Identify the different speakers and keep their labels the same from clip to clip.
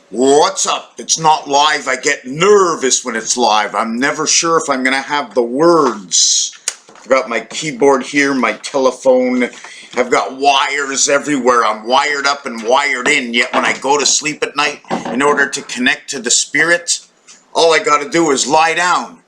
Speaker 1: What's up? It's not live. I get nervous when it's live. I'm never sure if I'm going to have the words. I've got my keyboard here, my telephone. I've got wires everywhere. I'm wired up and wired in. Yet when I go to sleep at night, in order to connect to the spirit, all I got to do is lie down,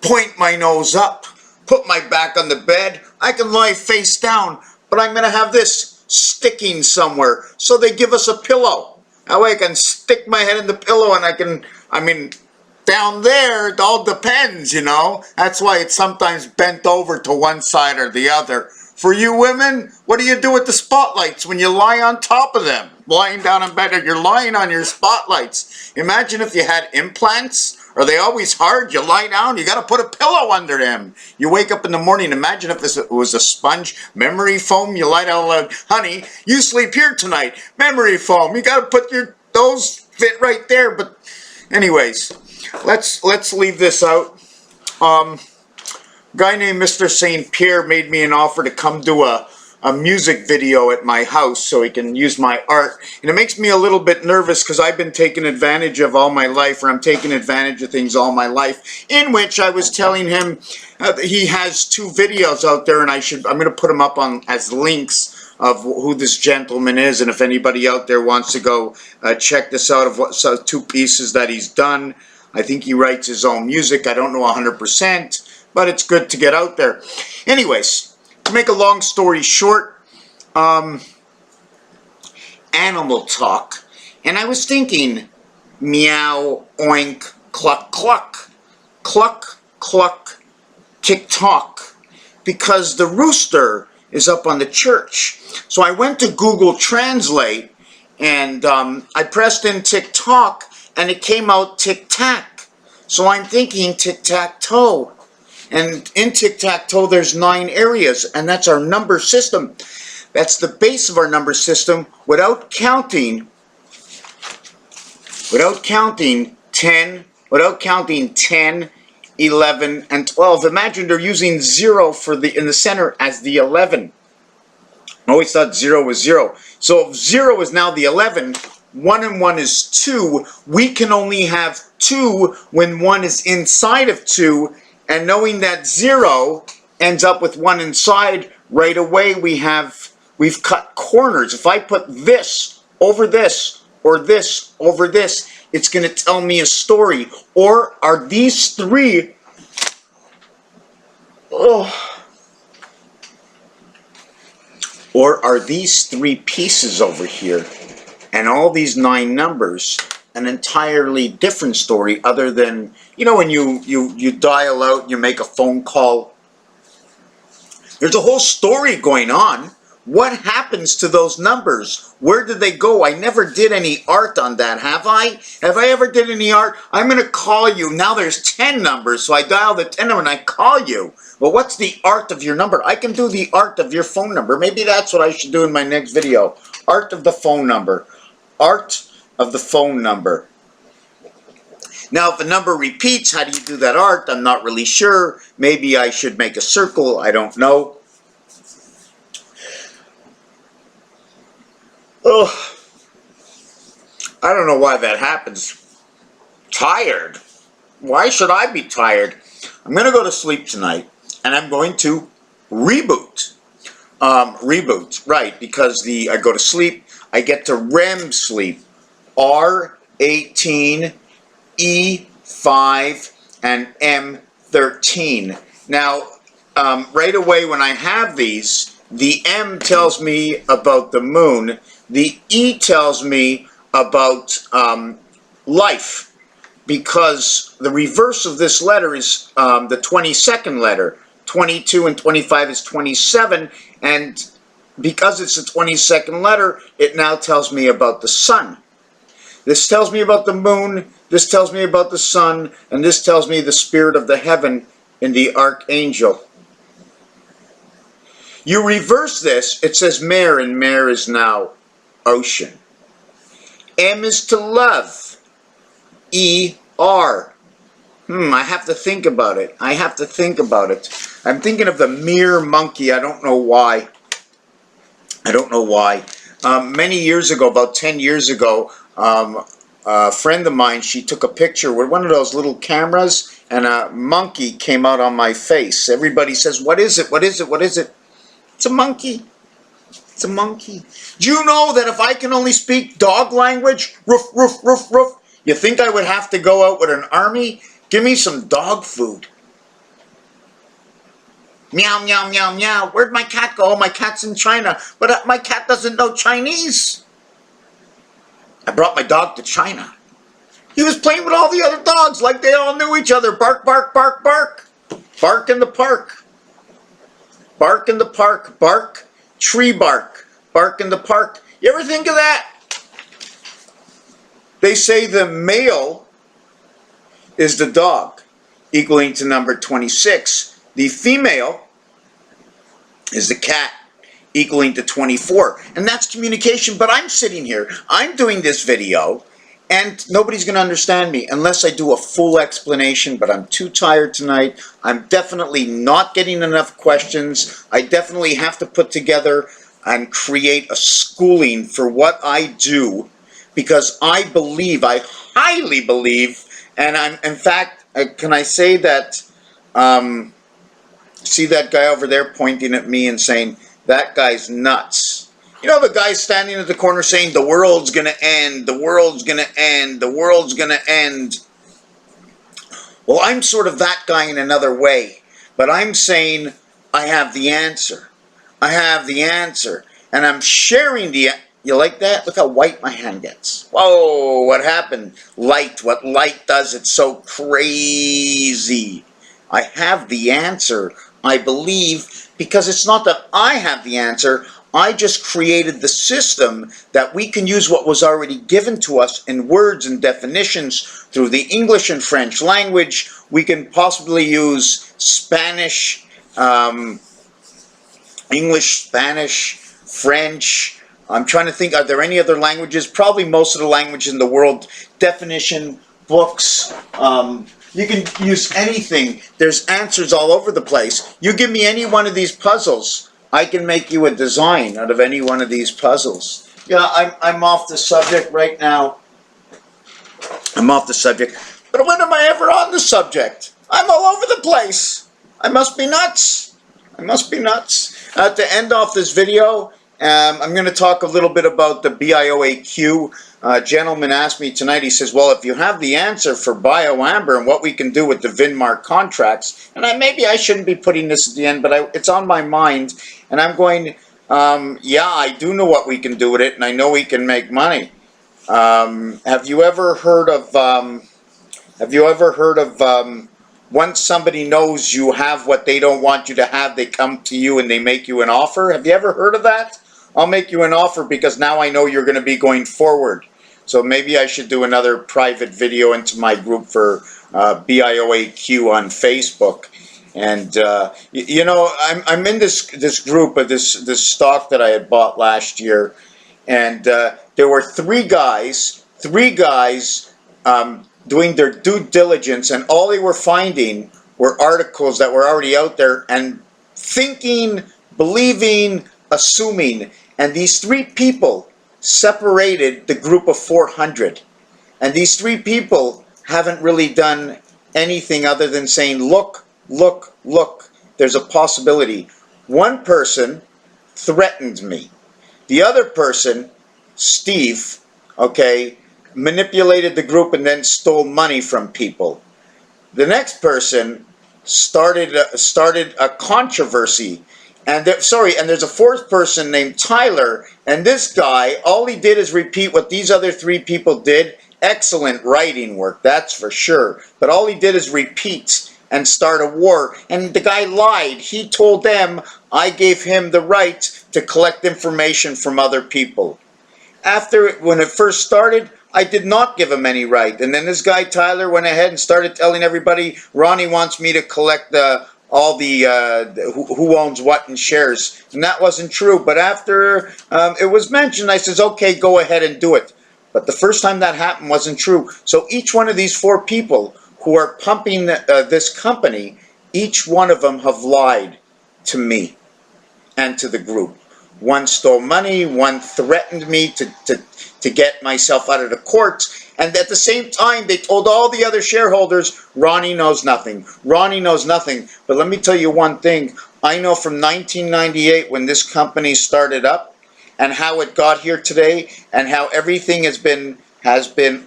Speaker 1: point my nose up, put my back on the bed. I can lie face down, but I'm going to have this sticking somewhere. So they give us a pillow. That way I can stick my head in the pillow and down there, it all depends, you know. That's why it's sometimes bent over to one side or the other. For you women, what do you do with the spotlights when you lie on top of them? Lying down in bed, or you're lying on your spotlights. Imagine if you had implants. Are they always hard? You lie down, you got to put a pillow under them. You wake up in the morning, imagine if it was a sponge, memory foam, you lie down like, honey, you sleep here tonight, memory foam. You got to put those fit right there. But anyways, let's leave this out. Guy named Mr. St. Pierre made me an offer to come do a music video at my house so he can use my art. And it makes me a little bit nervous because I've been taken advantage of all my life, or I'm taking advantage of things all my life, in which I was telling him he has 2 videos out there, and I'm going to put them up on as links of who this gentleman is, and if anybody out there wants to go check this out of 2 pieces that he's done. I think he writes his own music. I don't know 100%, but it's good to get out there. Anyways, to make a long story short, animal talk. And I was thinking, meow, oink, cluck, cluck, cluck, cluck, tick-tock, because the rooster is up on the church. So I went to Google Translate, and I pressed in tick-tock, and it came out tic-tac. So I'm thinking tic-tac-toe. And in tic-tac-toe, there's 9 areas, and that's our number system. That's the base of our number system without counting 10, 11, and 12. Imagine they're using 0 in the center as the 11. I always thought 0 was 0. So if 0 is now the 11, 1 and 1 is 2. We can only have 2 when 1 is inside of 2. And knowing that 0 ends up with 1 inside, right away we've cut corners. If I put this over this, or this over this, it's going to tell me a story. Or are these 3... Or are these 3 pieces over here, and all these 9 numbers, an entirely different story other than, you know, when you dial out, you make a phone call. There's a whole story going on. What happens to those numbers? Where did they go? I never did any art on that, have I? Have I ever did any art? I'm going to call you. Now there's 10 numbers, so I dial the 10 number and I call you. Well, what's the art of your number? I can do the art of your phone number. Maybe that's what I should do in my next video. Art of the phone number. Art of the phone number. Now, if a number repeats, how do you do that art? I'm not really sure. Maybe I should make a circle. I don't know. Oh, I don't know why that happens. Tired? Why should I be tired? I'm going to go to sleep tonight, and I'm going to reboot. Reboot, right, because I go to sleep, I get to REM sleep. R18, E5, and M13. Now, right away when I have these, the M tells me about the moon. The E tells me about life, because the reverse of this letter is the 22nd letter. 22 and 25 is 27, and because it's the 22nd letter, it now tells me about the sun. This tells me about the moon, this tells me about the sun, and this tells me the spirit of the heaven in the archangel. You reverse this, it says mare, and mare is now ocean. M is to love. E-R. I have to think about it. I have to think about it. I'm thinking of the mere monkey. I don't know why. I don't know why. Many years ago, about 10 years ago, a friend of mine, she took a picture with one of those little cameras, and a monkey came out on my face. Everybody says, what is it? What is it? What is it? It's a monkey. It's a monkey. Do you know that if I can only speak dog language, roof, roof, roof, roof, you think I would have to go out with an army? Give me some dog food. Meow, meow, meow, meow. Where'd my cat go? Oh, my cat's in China. But my cat doesn't know Chinese. I brought my dog to China. He was playing with all the other dogs like they all knew each other. Bark, bark, bark, bark. Bark in the park. Bark in the park. Bark. Tree bark. Bark in the park. You ever think of that? They say the male is the dog, equaling to number 26. The female is the cat, equaling to 24. And that's communication. But I'm sitting here, I'm doing this video, and nobody's going to understand me unless I do a full explanation. But I'm too tired tonight. I'm definitely not getting enough questions. I definitely have to put together and create a schooling for what I do, because I believe, I highly believe, and I'm, in fact, can I say that, see that guy over there pointing at me and saying, that guy's nuts. You know the guy standing at the corner saying, the world's gonna end, the world's gonna end, the world's gonna end. Well, I'm sort of that guy in another way, but I'm saying I have the answer. I have the answer, and I'm sharing the, you like that? Look how white my hand gets. Whoa, what happened? Light, what light does, it's so crazy. I have the answer, I believe, because it's not that I have the answer, I just created the system that we can use what was already given to us in words and definitions through the English and French language. We can possibly use Spanish, English, Spanish, French. I'm trying to think, are there any other languages? Probably most of the languages in the world. Definition, books, you can use anything. There's answers all over the place. You give me any one of these puzzles, I can make you a design out of any one of these puzzles. Yeah, I'm off the subject right now. I'm off the subject. But when am I ever on the subject? I'm all over the place. I must be nuts. I must be nuts. To end off this video, I'm going to talk a little bit about the BIOAQ. A gentleman asked me tonight, he says, well, if you have the answer for BioAmber and what we can do with the Vinmark contracts, and maybe I shouldn't be putting this at the end, but it's on my mind, and I'm going, yeah, I do know what we can do with it, and I know we can make money. Have you ever heard of, once somebody knows you have what they don't want you to have, they come to you and they make you an offer? Have you ever heard of that? I'll make you an offer because now I know you're going to be going forward. So maybe I should do another private video into my group for BIOAQ on Facebook. And you know, I'm in this group of this stock that I had bought last year, and there were three guys doing their due diligence, and all they were finding were articles that were already out there, and thinking, believing, assuming. And these three people separated the group of 400. And these three people haven't really done anything other than saying, look, look, look, there's a possibility. One person threatened me. The other person, Steve, okay, manipulated the group and then stole money from people. The next person started a controversy. And there's a fourth person named Tyler, and this guy, all he did is repeat what these other three people did. Excellent writing work, that's for sure. But all he did is repeat and start a war. And the guy lied. He told them I gave him the right to collect information from other people. When it first started, I did not give him any right. And then this guy Tyler went ahead and started telling everybody, Ronnie wants me to collect all the who owns what in shares, and that wasn't true. But after it was mentioned, I says, okay, go ahead and do it. But the first time that happened wasn't true. So each one of these four people who are pumping this company, each one of them have lied to me and to the group. One stole money, one threatened me to get myself out of the courts. And at the same time, they told all the other shareholders, Ronnie knows nothing. Ronnie knows nothing. But let me tell you one thing. I know from 1998 when this company started up and how it got here today and how everything has been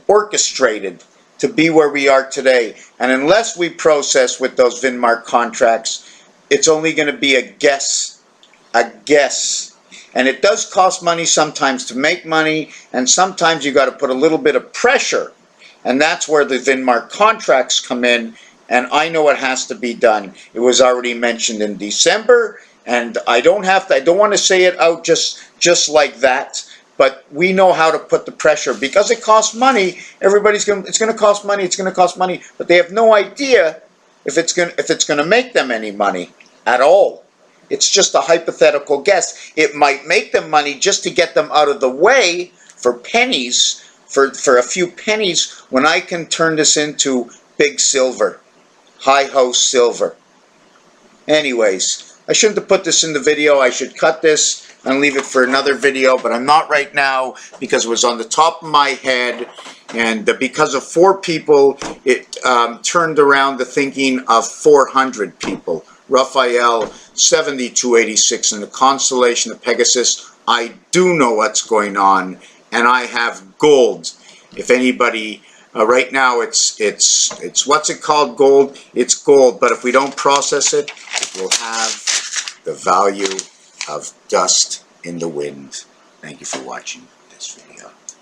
Speaker 1: orchestrated to be where we are today. And unless we process with those Vinmark contracts, it's only going to be a guess. A guess. And it does cost money sometimes to make money, and sometimes you got to put a little bit of pressure. And that's where the Vinmark contracts come in, and I know it has to be done. It was already mentioned in December, and I don't want to say it out just like that, but we know how to put the pressure because it costs money. It's going to cost money, it's going to cost money, but they have no idea if it's going to make them any money at all. It's just a hypothetical guess. It might make them money just to get them out of the way for pennies, for a few pennies, when I can turn this into big silver, high-ho silver. Anyways, I shouldn't have put this in the video. I should cut this and leave it for another video, but I'm not right now because it was on the top of my head, and because of 4 people, it turned around the thinking of 400 people. Raphael 7286 in the constellation of Pegasus. I do know what's going on, and I have gold. If anybody, right now it's what's it called, gold? It's gold, but if we don't process it, it will have the value of dust in the wind. Thank you for watching this video.